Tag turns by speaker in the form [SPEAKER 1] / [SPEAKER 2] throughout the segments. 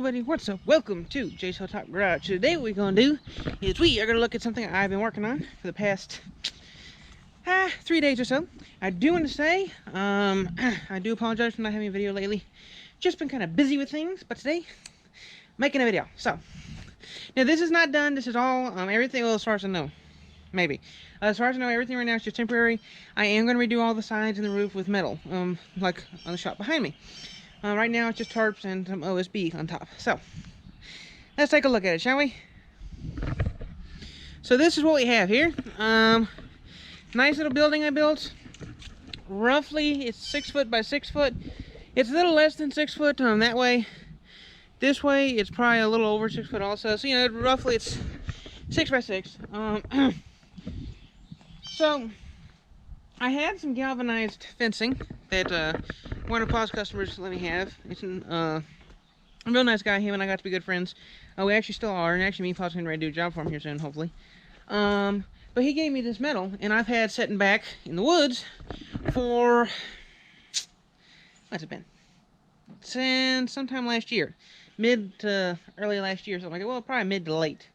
[SPEAKER 1] everybody, what's up? Welcome to Jay's Hilltop Garage. Today what we're going to do is we are going to look at something I've been working on for the past 3 days or so. I do want to say, I do apologize for not having a video lately. Just been kind of busy with things, but today, making a video. So, now this is not done. This is all, everything, well, as far as I know. Maybe. As far as I know, everything right now is just temporary. I am going to redo all the sides and the roof with metal, like on the shop behind me. Right now it's just tarps and some OSB on top. So, let's take a look at it, shall we? So this is what we have here. Nice little building I built. Roughly, it's 6 foot by 6 foot. It's a little less than 6 foot that way. This way, it's probably a little over 6 foot also. So, you know, roughly it's 6 by 6. So, I had some galvanized fencing that one of Paul's customers let me have. It's a real nice guy. Him and I got to be good friends. We actually still are, and actually me and Paul's getting ready to do a job for him here soon, hopefully. But he gave me this metal, and I've had sitting back in the woods for, what's it been? Since sometime last year. Mid to early last year, something like that. Well, probably mid to late.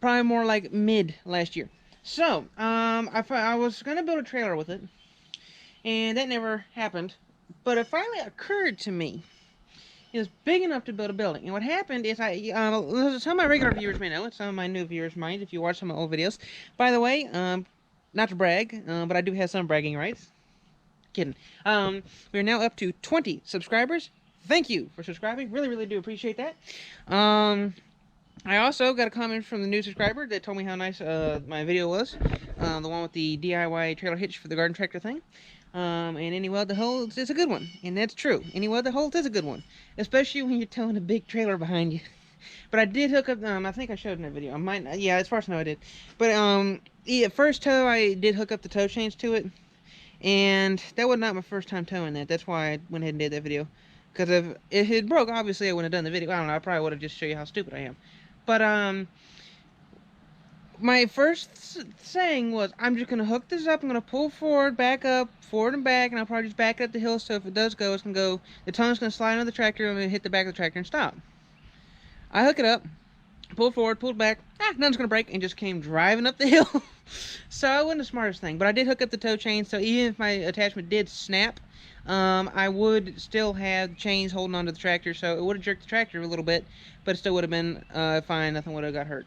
[SPEAKER 1] Probably more like mid last year. So, I was going to build a trailer with it, and that never happened. But it finally occurred to me it was big enough to build a building. And what happened is some of my regular viewers may know it, some of my new viewers might if you watch some of my old videos. By the way, not to brag, but I do have some bragging rights. Kidding. We're now up to 20 subscribers. Thank you for subscribing. Really, really do appreciate that. I also got a comment from the new subscriber that told me how nice my video was. The one with the DIY trailer hitch for the garden tractor thing. And any weld that holds is a good one. And that's true. Any weld that holds is a good one. Especially when you're towing a big trailer behind you. But I did hook up, I think I showed in that video. I might, yeah, as far as I know I did. But, yeah, first tow, I did hook up the tow chains to it. And that was not my first time towing that. That's why I went ahead and did that video. Because if it had broke, obviously I wouldn't have done the video. I don't know, I probably would have just showed you how stupid I am. But, my first saying was, I'm just going to hook this up, I'm going to pull forward, back up, forward and back, and I'll probably just back up the hill, so if it does go, it's going to go, the tongue's going to slide under the tractor, and I'm going to hit the back of the tractor and stop. I hook it up, pulled forward, pulled back, nothing's going to break, and just came driving up the hill. So I wasn't the smartest thing, but I did hook up the tow chain, so even if my attachment did snap, I would still have chains holding onto the tractor, so it would have jerked the tractor a little bit, but it still would have been fine, nothing would have got hurt.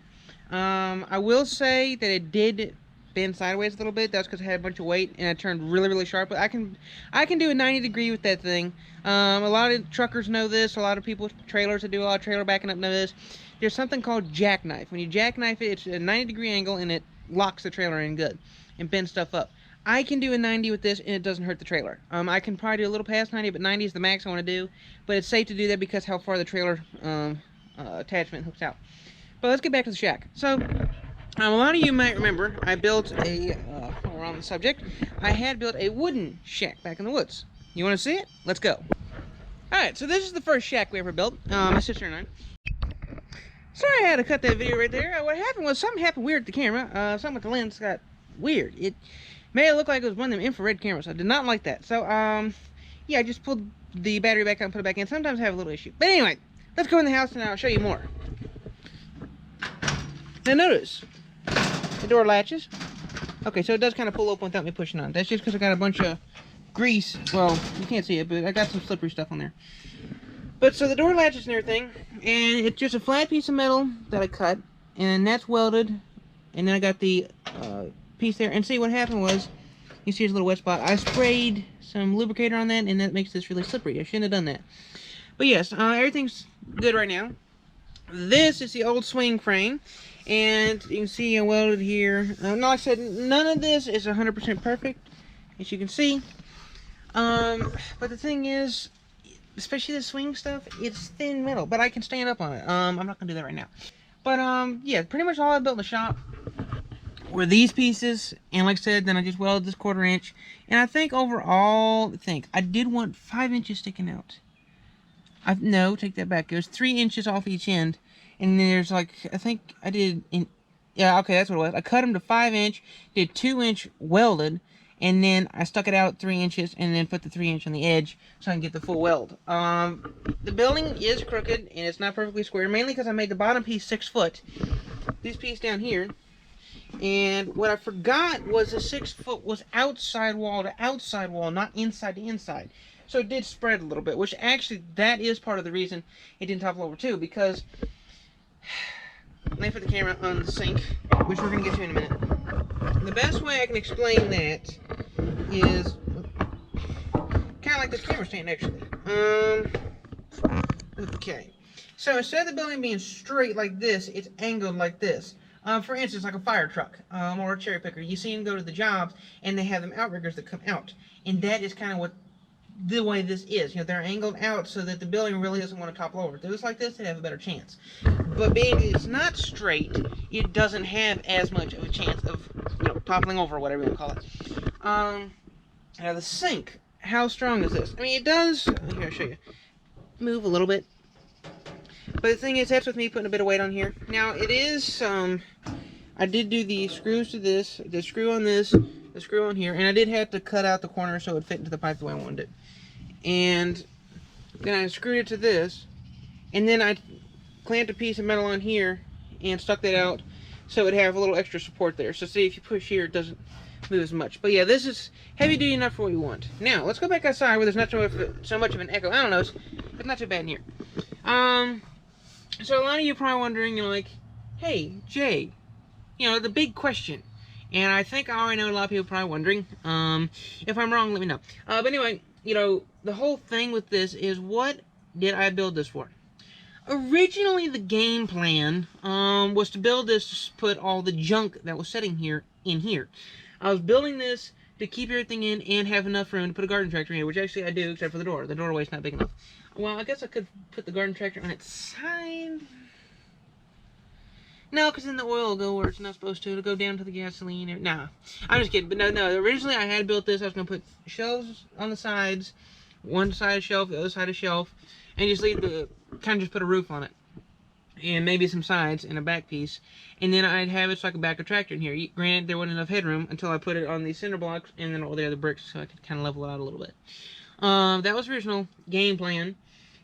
[SPEAKER 1] I will say that it did bend sideways a little bit. That's because I had a bunch of weight and I turned really, really sharp. But I can do a 90 degree with that thing. A lot of truckers know this. A lot of people with trailers that do a lot of trailer backing up know this. There's something called jackknife. When you jackknife it, it's a 90 degree angle and it locks the trailer in good and bends stuff up. I can do a 90 with this and it doesn't hurt the trailer. I can probably do a little past 90, but 90 is the max I want to do. But it's safe to do that because how far the trailer attachment hooks out. But let's get back to the shack. So, a lot of you might remember I built a, while we're on the subject, I had built a wooden shack back in the woods. You want to see it? Let's go. Alright, so this is the first shack we ever built, my sister and I. Sorry I had to cut that video right there. What happened was something happened weird with the camera. Something with the lens got weird. It made it look like it was one of them infrared cameras. I did not like that. So, yeah, I just pulled the battery back out and put it back in. Sometimes I have a little issue. But anyway, let's go in the house and I'll show you more. Now notice, the door latches. Okay, so it does kind of pull open without me pushing on. That's just because I got a bunch of grease. Well, you can't see it, but I got some slippery stuff on there. But so the door latches and everything, and it's just a flat piece of metal that I cut, and that's welded. And then I got the piece there. And see what happened was, you see there's a little wet spot. I sprayed some lubricator on that, and that makes this really slippery. I shouldn't have done that. But yes, everything's good right now. This is the old swing frame. And you can see I welded here. Like I said, none of this is 100% perfect, as you can see. But the thing is, especially the swing stuff, it's thin metal, but I can stand up on it. I'm not gonna do that right now. But yeah, pretty much all I built in the shop were these pieces, and like I said, then I just welded this 1/4 inch. And I think overall, I did want 5 inches sticking out. No, take that back. It was 3 inches off each end. And there's like, I think I did, yeah, okay, that's what it was. I cut them to 5 inch, did 2 inch welded, and then I stuck it out 3 inches and then put the 3-inch on the edge so I can get the full weld. The building is crooked and it's not perfectly square, mainly because I made the bottom piece 6 foot. This piece down here, and what I forgot was the 6 foot was outside wall to outside wall, not inside to inside. So it did spread a little bit, which actually that is part of the reason it didn't topple over too, because let me put the camera on the sink, which we're going to get to in a minute. The best way I can explain that is kind of like this camera stand, actually. Okay. So instead of the building being straight like this, it's angled like this. For instance, like a fire truck or a cherry picker. You see them go to the jobs, and they have them outriggers that come out. And that is kind of what the way this is. You know, they're angled out so that the building really doesn't want to topple over. If it was like this, they'd have a better chance. But being it's not straight, it doesn't have as much of a chance of, you know, toppling over, or whatever you want to call it. Now the sink, how strong is this? I mean, it does, here, I'll show you, move a little bit. But the thing is, that's with me putting a bit of weight on here. Now, it is, I did do the screws to this, the screw on this, the screw on here, and I did have to cut out the corner so it would fit into the pipe the way I wanted it. And then I screwed it to this, and then I clamped a piece of metal on here and stuck that out so it would have a little extra support there. So see, if you push here, it doesn't move as much. But yeah, this is heavy duty enough for what you want. Now, let's go back outside where there's not so much of an echo. I don't know, it's not too bad in here. So a lot of you are probably wondering, you know, like, hey, Jay, you know, the big question. And I think I already know a lot of people are probably wondering. If I'm wrong, let me know. But anyway, you know, the whole thing with this is, what did I build this for? Originally, the game plan was to build this to put all the junk that was sitting here in here. I was building this to keep everything in and have enough room to put a garden tractor in here, which actually I do, except for the door. The doorway's not big enough. Well, I guess I could put the garden tractor on its side. No, because then the oil will go where it's not supposed to. It'll go down to the gasoline. Nah, I'm just kidding. But no. Originally, I had built this. I was going to put shelves on the sides. One side shelf, the other side a shelf. And just leave the, kind of just put a roof on it. And maybe some sides and a back piece. And then I'd have it so I could back a tractor in here. Granted, there wasn't enough headroom until I put it on these cinder blocks and then over there the bricks so I could kind of level it out a little bit. That was the original game plan.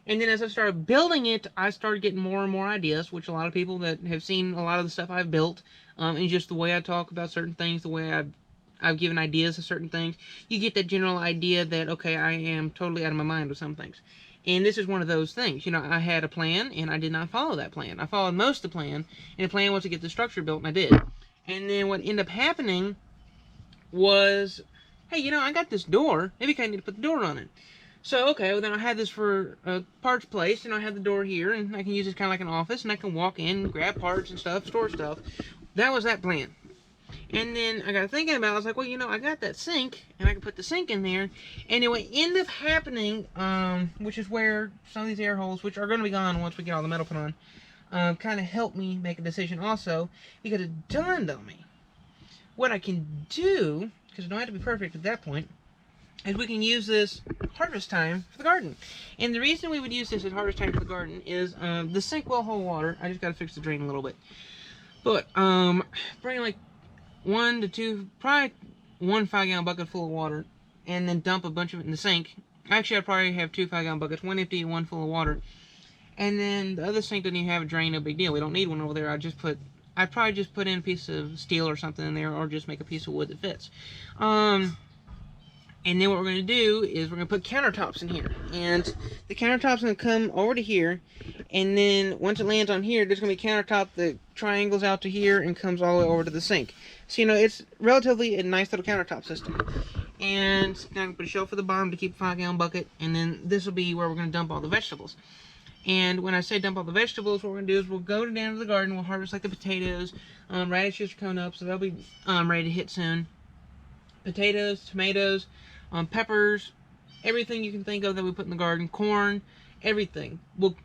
[SPEAKER 1] And then as I started building it, I started getting more and more ideas, which a lot of people that have seen a lot of the stuff I've built, and just the way I talk about certain things, the way I've given ideas of certain things, you get that general idea that, okay, I am totally out of my mind with some things. And this is one of those things. You know, I had a plan, and I did not follow that plan. I followed most of the plan, and the plan was to get the structure built, and I did. And then what ended up happening was, hey, you know, I got this door. Maybe I need to put the door on it. So, okay, well then I had this for a parts place, and I have the door here, and I can use it kind of like an office, and I can walk in, grab parts and stuff, store stuff. That was that plan. And then I got thinking about it, I was like, well, you know, I got that sink, and I can put the sink in there. And it would end up happening, which is where some of these air holes, which are going to be gone once we get all the metal put on, kind of helped me make a decision also, because it dawned on me. What I can do, because it don't have to be perfect at that point, is we can use this harvest time for the garden. And the reason we would use this as harvest time for the garden is the sink will hold water. I just got to fix the drain a little bit. But bring like 1 to 2, probably 1 5-gallon bucket full of water, and then dump a bunch of it in the sink. Actually, I'd probably have 2 5-gallon buckets, 1 empty and 1 full of water. And then the other sink doesn't even have a drain, no big deal. We don't need one over there. I'd probably just put in a piece of steel or something in there, or just make a piece of wood that fits. And then what we're going to do is we're going to put countertops in here. And the countertop's going to come over to here. And then once it lands on here, there's going to be a countertop that triangles out to here and comes all the way over to the sink. So, you know, it's relatively a nice little countertop system. And now I'm going to put a shelf at the bottom to keep a 5-gallon bucket. And then this will be where we're going to dump all the vegetables. And when I say dump all the vegetables, what we're going to do is we'll go down to the garden. We'll harvest like the potatoes. Radishes are coming up, so they'll be ready to hit soon. Potatoes, tomatoes, peppers, everything you can think of that we put in the garden, corn, everything. We'll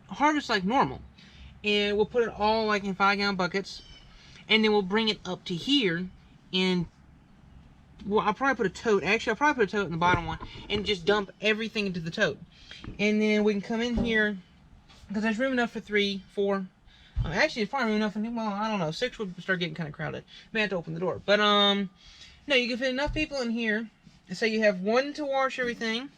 [SPEAKER 1] harvest like normal, and we'll put it all like in 5-gallon buckets, and then we'll bring it up to here, and well, I'll probably put a tote. Actually, I'll probably put a tote in the bottom one, and just dump everything into the tote. And then we can come in here, because there's room enough for 3, 4. Actually, it's probably room enough for, well, I don't know, 6 would start getting kind of crowded. May have to open the door, but No, you can fit enough people in here. So you have one to wash everything.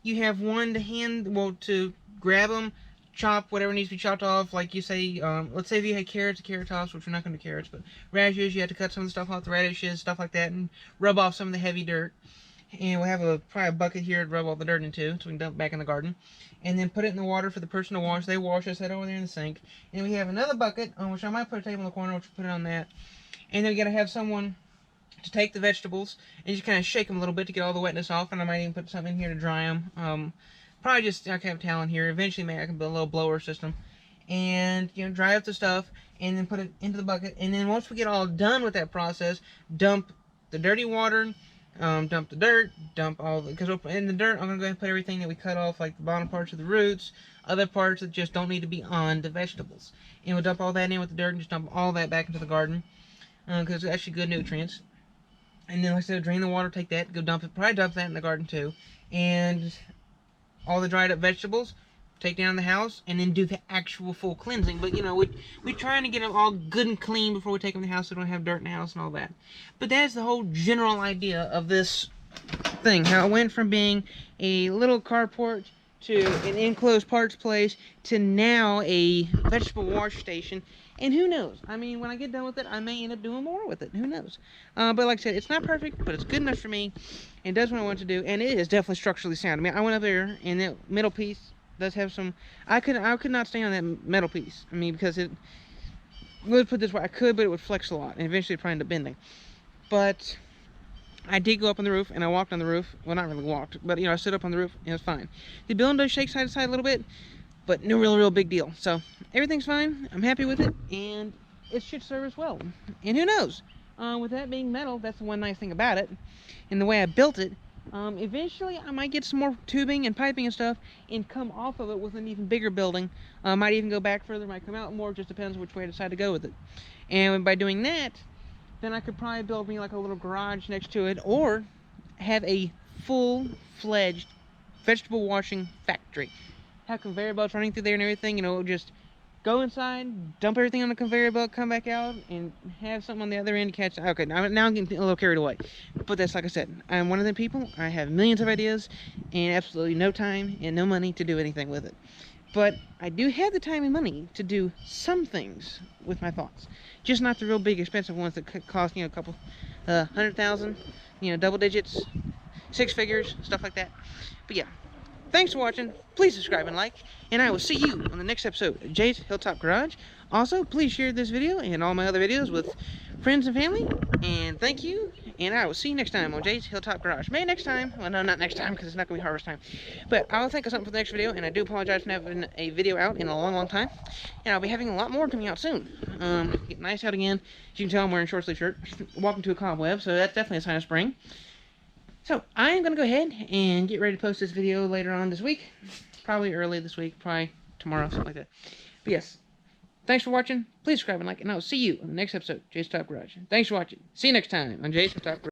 [SPEAKER 1] You have one to to grab them, chop whatever needs to be chopped off. Like you say, let's say if you had carrots, carrot tops, which we're not going to do carrots, but radishes, you have to cut some of the stuff off the radishes, stuff like that, and rub off some of the heavy dirt. And we'll have probably a bucket here to rub all the dirt into, so we can dump it back in the garden. And then put it in the water for the person to wash. They wash us, set over there in the sink. And we have another bucket, which I might put a table in the corner, which we'll put it on that. And then we got to have someone to take the vegetables and just kind of shake them a little bit to get all the wetness off. And I might even put something in here to dry them. Probably just, I can have a towel in here. Eventually, maybe I can build a little blower system. And, dry up the stuff and then put it into the bucket. And then once we get all done with that process, dump the dirty water, dump the dirt, dump all the, because in the dirt, I'm going to go ahead and put everything that we cut off, like the bottom parts of the roots, other parts that just don't need to be on the vegetables. And we'll dump all that in with the dirt and just dump all that back into the garden, because it's actually good nutrients. And then, like I said, drain the water, take that, go dump it, probably dump that in the garden too. And all the dried up vegetables, take down the house, and then do the actual full cleansing. But, we're trying to get them all good and clean before we take them to the house so we don't have dirt in the house and all that. But that's the whole general idea of this thing. How it went from being a little carport to an enclosed parts place to now a vegetable wash station. And who knows? I mean, when I get done with it, I may end up doing more with it. Who knows? But like I said, it's not perfect, but it's good enough for me. And does what I want to do. And it is definitely structurally sound. I mean, I went up there, and that middle piece does have some... I could not stay on that metal piece. I mean, because it... Let's put it this way. I could, but it would flex a lot. And eventually it'd probably end up bending. But I did go up on the roof, and I walked on the roof. Well, not really walked, but, I stood up on the roof, and it was fine. The building does shake side to side a little bit, but no real big deal. So everything's fine. I'm happy with it, and it should serve us well. And who knows? With that being metal, that's the one nice thing about it. And the way I built it, eventually I might get some more tubing and piping and stuff and come off of it with an even bigger building. Might even go back further, might come out more, just depends which way I decide to go with it. And by doing that, then I could probably build me like a little garage next to it, or have a full-fledged vegetable washing factory. Have conveyor belts running through there and everything, just go inside, dump everything on the conveyor belt, come back out, and have something on the other end to catch. Okay, now I'm getting a little carried away. But that's like I said, I'm one of them people. I have millions of ideas and absolutely no time and no money to do anything with it. But I do have the time and money to do some things with my thoughts. Just not the real big expensive ones that could cost, a couple, 100,000, double digits, 6 figures, stuff like that. But yeah. Thanks for watching. Please subscribe and like, and I will see you on the next episode of Jay's Hilltop Garage. Also, please share this video and all my other videos with friends and family, and thank you, and I will see you next time on Jay's Hilltop Garage. Maybe next time. Well, no, not next time, because it's not going to be harvest time. But I'll think of something for the next video, and I do apologize for not having a video out in a long time. And I'll be having a lot more coming out soon. Get nice out again. As you can tell, I'm wearing a short sleeve shirt. Walking to a cobweb, so that's definitely a sign of spring. So, I'm going to go ahead and get ready to post this video later on this week. Probably early this week, probably tomorrow, something like that. But yes, thanks for watching. Please subscribe and like, and I will see you on the next episode of Jay's Hilltop Garage. Thanks for watching. See you next time on Jay's Hilltop Garage.